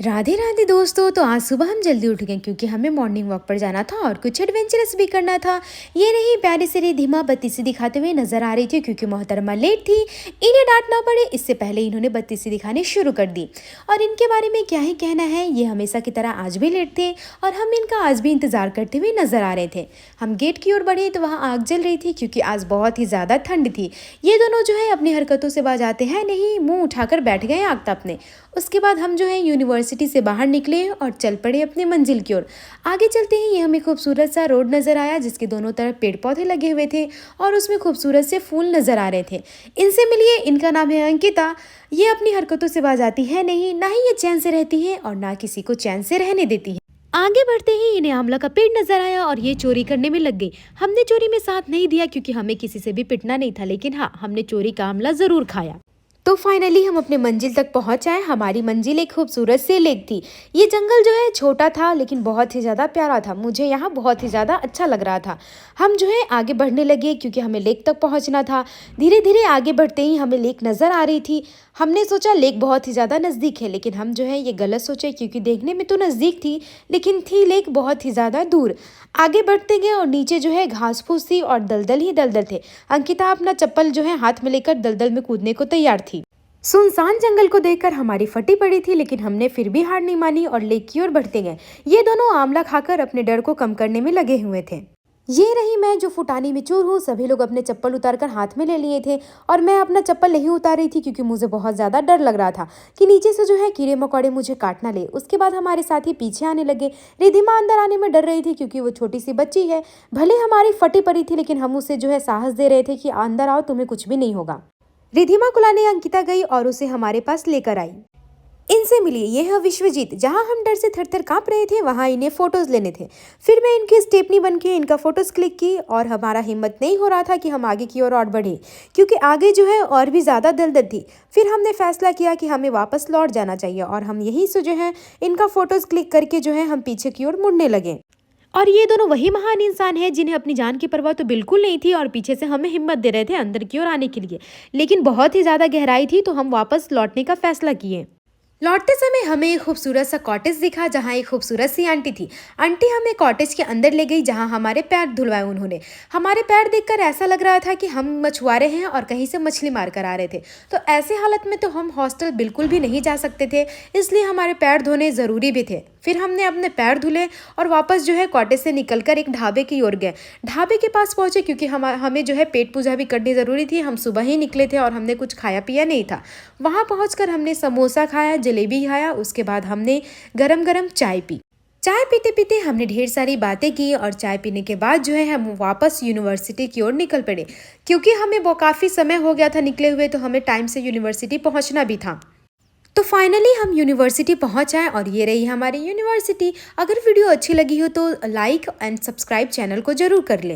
राधे राधे दोस्तों। तो आज सुबह हम जल्दी उठ गए क्योंकि हमें मॉर्निंग वॉक पर जाना था और कुछ एडवेंचरस भी करना था। ये रही प्यारी से रिधिमा बत्ती दिखाते हुए नजर आ रही थी क्योंकि मोहतरमा लेट थी। इन्हें डांटना पड़े इससे पहले इन्होंने बत्ती दिखानी शुरू कर दी। और इनके बारे में क्या ही कहना है, ये हमेशा की तरह आज भी लेट थे और हम इनका आज भी इंतजार करते हुए नजर आ रहे थे। हम गेट की ओर बढ़े तो वहाँ आग जल रही थी क्योंकि आज बहुत ही ज़्यादा ठंड थी। ये दोनों जो है अपनी हरकतों से बाज आते हैं नहीं, मुँह उठाकर बैठ गए आग तापने। उसके बाद हम जो है यूनिवर्सिटी से बाहर निकले और चल पड़े अपनी मंजिल की ओर। आगे चलते ही ये हमें खूबसूरत सा रोड नज़र आया जिसके दोनों तरफ पेड़ पौधे लगे हुए थे और उसमें खूबसूरत से फूल नज़र आ रहे थे। इनसे मिलिए, इनका नाम है अंकिता। ये अपनी हरकतों से बाज आती है नहीं, ना ही ये चैन से रहती है और ना किसी को चैन से रहने देती है। आगे बढ़ते ही इन्हें आंवला का पेड़ नजर आया और ये चोरी करने में लग गई। हमने चोरी में साथ नहीं दिया क्योंकि हमें किसी से भी पिटना नहीं था, लेकिन हाँ, हमने चोरी का आंवला जरूर खाया। तो फाइनली हम अपने मंजिल तक पहुंच आए। हमारी मंजिल एक खूबसूरत से लेक थी। ये जंगल जो है छोटा था लेकिन बहुत ही ज़्यादा प्यारा था। मुझे यहाँ बहुत ही ज़्यादा अच्छा लग रहा था। हम जो है आगे बढ़ने लगे क्योंकि हमें लेक तक पहुँचना था। धीरे धीरे आगे बढ़ते ही हमें लेक नज़र आ रही थी। हमने सोचा लेक बहुत ही ज़्यादा नज़दीक है, लेकिन हम जो है ये गलत सोचे क्योंकि देखने में तो नज़दीक थी लेकिन थी लेक बहुत ही ज़्यादा दूर। आगे बढ़ते गए और नीचे जो है घास फूस थी और दलदल ही दलदल थे। अंकिता अपना चप्पल जो है हाथ में लेकर दलदल में कूदने को तैयार थी। सुनसान जंगल को देखकर हमारी फटी पड़ी थी, लेकिन हमने फिर भी हार नहीं मानी और लेक की ओर बढ़ते गए। ये दोनों आंवला खाकर अपने डर को कम करने में लगे हुए थे। ये रही मैं जो फुटानी में चूर हूँ। सभी लोग अपने चप्पल उतारकर हाथ में ले लिए थे और मैं अपना चप्पल नहीं उतार रही थी क्योंकि मुझे बहुत ज़्यादा डर लग रहा था कि नीचे से जो है कीड़े मकोड़े मुझे काट ना ले। उसके बाद हमारे साथी पीछे आने लगे। रिधिमा अंदर आने में डर रही थी क्योंकि वो छोटी सी बच्ची है। भले हमारी फटी पड़ी थी लेकिन हम उसे जो है साहस दे रहे थे कि अंदर आओ, तुम्हें कुछ भी नहीं होगा। रिधिमा को लाने अंकिता गई और उसे हमारे पास लेकर आई। इनसे मिलिए, ये है विश्वजीत। जहां हम डर से थर थर कांप रहे थे वहां इन्हें फोटोज लेने थे। फिर मैं इनकी स्टेपनी बन के इनका फोटोज क्लिक की और हमारा हिम्मत नहीं हो रहा था कि हम आगे की ओर और बढ़े क्योंकि आगे जो है और भी ज़्यादा दलदल थी। फिर हमने फैसला किया कि हमें वापस लौट जाना चाहिए और हम यहीं से जो है इनका फोटोज क्लिक करके जो है हम पीछे की ओर मुड़ने लगे। और ये दोनों वही महान इंसान है जिन्हें अपनी जान की परवाह तो बिल्कुल नहीं थी और पीछे से हमें हिम्मत दे रहे थे अंदर की ओर आने के लिए, लेकिन बहुत ही ज़्यादा गहराई थी तो हम वापस लौटने का फैसला किए। लौटते समय हमें एक खूबसूरत सा कॉटेज दिखा जहाँ एक खूबसूरत सी आंटी थी। आंटी हमें कॉटेज के अंदर ले गई जहाँ हमारे पैर धुलवाए उन्होंने। हमारे पैर देखकर ऐसा लग रहा था कि हम मछुआरे हैं और कहीं से मछली मार कर आ रहे थे। तो ऐसे हालत में तो हम हॉस्टल बिल्कुल भी नहीं जा सकते थे, इसलिए हमारे पैर धोने ज़रूरी भी थे। फिर हमने अपने पैर धुले और वापस जो है कॉटेज से निकलकर एक ढाबे की ओर गए। ढाबे के पास पहुंचे क्योंकि हमें जो है पेट पूजा भी करनी ज़रूरी थी। हम सुबह ही निकले थे और हमने कुछ खाया पिया नहीं था। वहाँ पहुंचकर हमने समोसा खाया, जलेबी खाया। उसके बाद हमने गरम गरम चाय पी। चाय पीते पीते हमने ढेर सारी बातें की और चाय पीने के बाद जो है हम वापस यूनिवर्सिटी की ओर निकल पड़े क्योंकि हमें वो काफ़ी समय हो गया था निकले हुए, तो हमें टाइम से यूनिवर्सिटी पहुंचना भी था। तो फाइनली हम यूनिवर्सिटी पहुंच आए और ये रही हमारी यूनिवर्सिटी। अगर वीडियो अच्छी लगी हो तो लाइक एंड सब्सक्राइब चैनल को जरूर कर लें।